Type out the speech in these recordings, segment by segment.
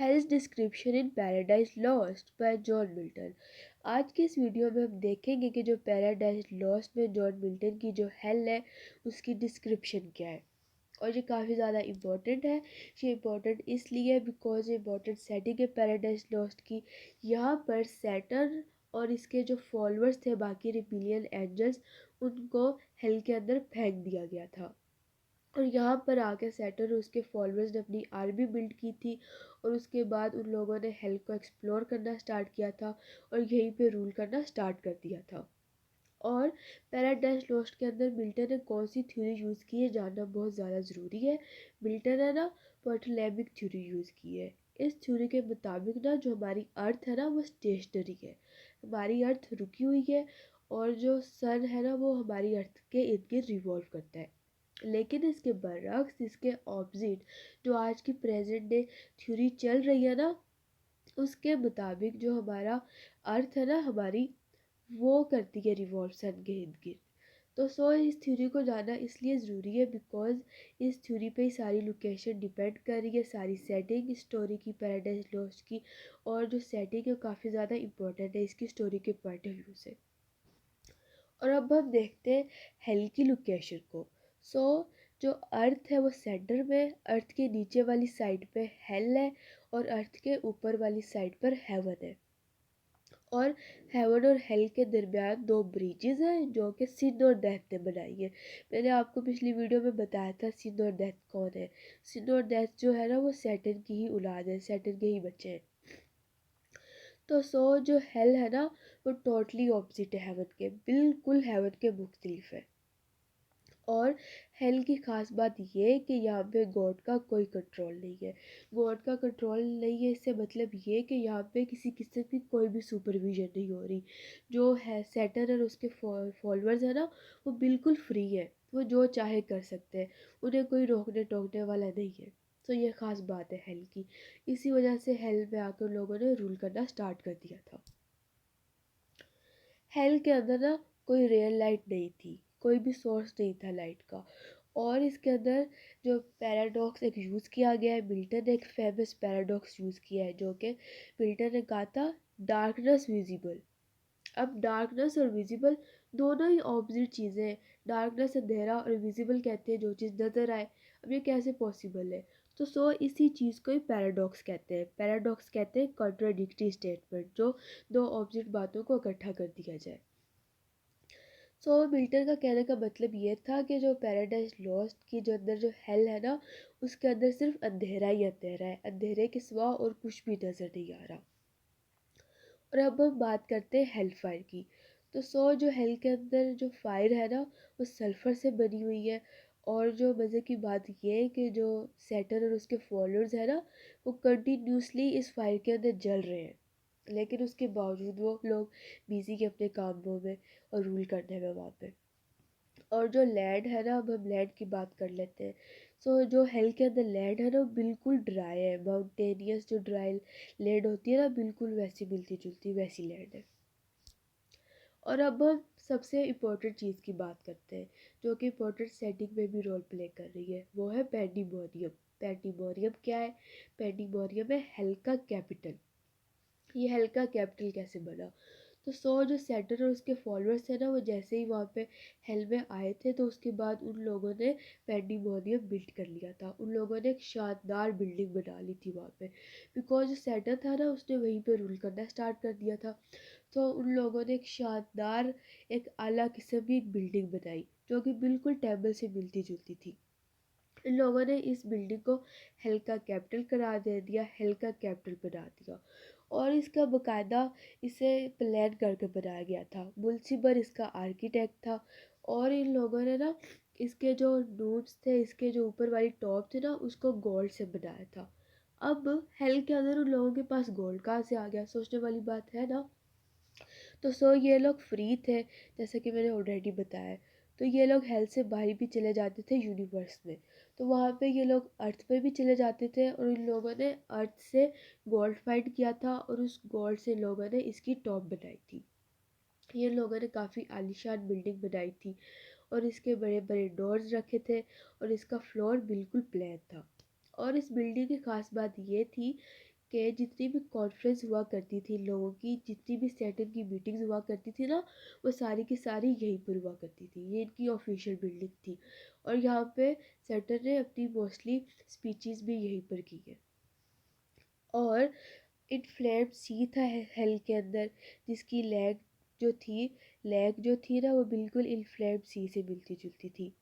हेल्स description in Paradise Lost by John Milton. आज के इस वीडियो में हम देखेंगे कि जो पैराडाइज लॉस्ट में जॉन मिल्टन की जो हेल है उसकी डिस्क्रिप्शन क्या है। और ये काफ़ी ज़्यादा इम्पोर्टेंट है। ये इम्पोर्टेंट इसलिए बिकॉज ये इम्पोर्टेंट सेटिंग है पैराडाइज लॉस्ट की। यहाँ पर सैटर्न और इसके जो फॉलोअर्स थे बाकी रिपिलियन एंजल्स, उनको हेल के अंदर फेंक दिया गया था। और यहाँ पर आके सैटर्न और उसके फॉलोअर्स ने अपनी आर्मी बिल्ड की थी। और उसके बाद उन लोगों ने हेल को एक्सप्लोर करना स्टार्ट किया था और यहीं पे रूल करना स्टार्ट कर दिया था। और पैराडाइज लॉस्ट के अंदर मिल्टन ने कौन सी थ्योरी यूज़ की है जानना बहुत ज़्यादा ज़रूरी है। मिल्टन ने ना पोटोलेमिक थ्योरी यूज़ की है। इस थ्योरी के मुताबिक ना जो हमारी अर्थ है ना वो स्टेशनरी है, हमारी अर्थ रुकी हुई है। और जो सन है ना वो हमारी अर्थ के इर्द गिर्द रिवॉल्व करता है। लेकिन इसके बरअक्स, इसके ऑपोजिट, जो आज की प्रेजेंट डे थ्योरी चल रही है ना, उसके मुताबिक जो हमारा अर्थ है ना हमारी, वो करती है रिवॉल्व सन के इर्द गिर्द। तो इस थ्योरी को जानना इसलिए ज़रूरी है बिकॉज इस थ्योरी पे ही सारी लोकेशन डिपेंड कर रही है, सारी सेटिंग स्टोरी की, पैराडाइज लॉस्ट की। और जो सेटिंग है काफ़ी ज़्यादा इंपॉर्टेंट है इसकी स्टोरी के पॉइंट ऑफ व्यू से। और अब हम देखते हैं हेल की लोकेशन को। सो जो अर्थ है वो सेंटर में, अर्थ के नीचे वाली साइड पे हेल है और अर्थ के ऊपर वाली साइड पर हेवन है। और हेवन और हेल के दरमियान दो ब्रिजेस हैं जो कि सिन और डेथ ने बनाई है। मैंने आपको पिछली वीडियो में बताया था सिन और डेथ कौन है। सिन और डेथ जो है ना वो सैटर्न की ही औलाद है, सैटर्न के ही बच्चे हैं। तो जो हेल है ना वो टोटली ऑपोजिट है हेवन के, बिल्कुल हेवन के मुख्तलिफ है। और हेल की ख़ास बात ये है कि यहाँ पे गॉड का कोई कंट्रोल नहीं है। गॉड का कंट्रोल नहीं है इससे मतलब ये कि यहाँ पे किसी किस्म की कोई भी सुपरविजन नहीं हो रही। जो है सैटर्न और उसके फॉलोअर्स है ना वो बिल्कुल फ्री है, वो जो चाहे कर सकते हैं, उन्हें कोई रोकने टोकने वाला नहीं है। तो ये ख़ास बात है हेल की। इसी वजह से हेल में आकर लोगों ने रूल करना स्टार्ट कर दिया था। हेल के अंदर ना कोई रियल लाइट नहीं थी, कोई भी सोर्स नहीं था लाइट का। और इसके अंदर जो पैराडॉक्स एक यूज़ किया गया है, मिल्टन ने एक फेमस पैराडॉक्स यूज़ किया है जो कि मिल्टन ने कहा था डार्कनेस विजिबल। अब डार्कनेस और विजिबल दोनों ही ऑपोजिट चीज़ें हैं। डार्कनेस अंधेरा और विजिबल कहते हैं जो चीज़ नज़र आए। अब ये कैसे पॉसिबल है? तो इसी चीज़ को ही पैराडॉक्स कहते हैं। पैराडॉक्स कहते हैं कॉन्ट्राडिक्टरी स्टेटमेंट, जो दो ऑपोजिट बातों को इकट्ठा कर दिया जाए। मिल्टन का कहने का मतलब ये था कि जो पैराडाइज लॉस्ट की जो अंदर जो हेल है ना उसके अंदर सिर्फ अंधेरा ही अंधेरा है, अंधेरे के सिवा और कुछ भी नज़र नहीं आ रहा। और अब हम बात करते हैं हेल फायर की। तो जो हेल के अंदर जो फायर है ना वो सल्फ़र से बनी हुई है। और जो मज़े की बात ये है कि जो सैटर्न और उसके फॉलोअर्स है ना वो कंटिन्यूसली इस फायर के अंदर जल रहे हैं, लेकिन उसके बावजूद वो लोग बिजी के अपने कामों में और रूल करने में वहाँ पे। और जो लैंड है ना, अब हम लैंड की बात कर लेते हैं। जो हेल के अंदर लैंड है ना वो बिल्कुल ड्राई है, माउंटेनियस जो ड्राई लैंड होती है ना बिल्कुल वैसी मिलती जुलती वैसी लैंड है। और अब हम सबसे इम्पोर्टेंट चीज़ की बात करते हैं जो कि इम्पोर्टेंट सेटिंग में भी रोल प्ले कर रही है, वो है पैंडिमोनियम। पैंडिमोनियम क्या है? पैंडिमोनियम है हेल का कैपिटल। ये हेल का कैपिटल कैसे बना? तो जो सैटर्न और उसके फॉलोअर्स थे ना वो जैसे ही वहाँ पे हेल में आए थे तो उसके बाद उन लोगों ने पैंडिमोनियम बिल्ड कर लिया था। उन लोगों ने एक शानदार बिल्डिंग बना ली थी वहाँ पे, बिकॉज जो सैटर्न था ना उसने वहीं पे रूल करना स्टार्ट कर दिया था। तो उन लोगों ने एक शानदार, एक आला किस्म की एक बिल्डिंग बनाई जो कि बिल्कुल टेम्पल से मिलती जुलती थी। इन लोगों ने इस बिल्डिंग को हेल का कैपिटल करार दे दिया, हेल का कैपिटल बना दिया। और इसका बकायदा इसे प्लान करके बनाया गया था। मुल्सिबर इसका आर्किटेक्ट था। और इन लोगों ने ना इसके जो नोट्स थे, इसके जो ऊपर वाली टॉप थे ना उसको गोल्ड से बनाया था। अब हेल के अंदर उन लोगों के पास गोल्ड कहाँ से आ गया? सोचने वाली बात है ना। तो ये लोग फ्री थे, जैसे कि मैंने ऑलरेडी बताया। तो ये लोग हेल से बाहर भी चले जाते थे यूनिवर्स में। तो वहाँ पे ये लोग अर्थ पे भी चले जाते थे और इन लोगों ने अर्थ से गोल्ड फाइंड किया था और उस गोल्ड से लोगों ने इसकी टॉप बनाई थी। ये लोगों ने काफ़ी आलीशान बिल्डिंग बनाई थी और इसके बड़े बड़े डोर्स रखे थे और इसका फ्लोर बिल्कुल प्लेन था। और इस बिल्डिंग की ख़ास बात ये थी के जितनी भी कॉन्फ्रेंस हुआ करती थी लोगों की, जितनी भी सैटर्न की मीटिंग्स हुआ करती थी ना, वो सारी की सारी यहीं पर हुआ करती थी। ये इनकी ऑफिशियल बिल्डिंग थी और यहाँ पे सैटर्न ने अपनी मोस्टली स्पीचेस भी यहीं पर की है। और इनफ्लेम्ड सी था हेल के अंदर, जिसकी लेग जो थी ना वो बिल्कुल इनफ्लेम्ड सी से मिलती जुलती थी।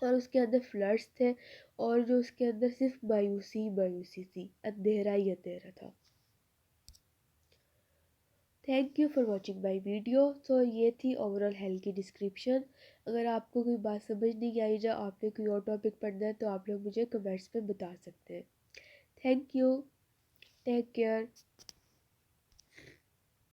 और उसके अंदर फ्लड्स थे और जो उसके अंदर सिर्फ मायूसी मायूसी थी, अंधेरा ही अंधेरा था। Thank you for watching my video. तो ये थी ओवरऑल हेल की डिस्क्रिप्शन। अगर आपको कोई बात समझ नहीं आई या आपने कोई और टॉपिक पढ़ना है तो आप लोग मुझे कमेंट्स में बता सकते हैं। Thank you, take care.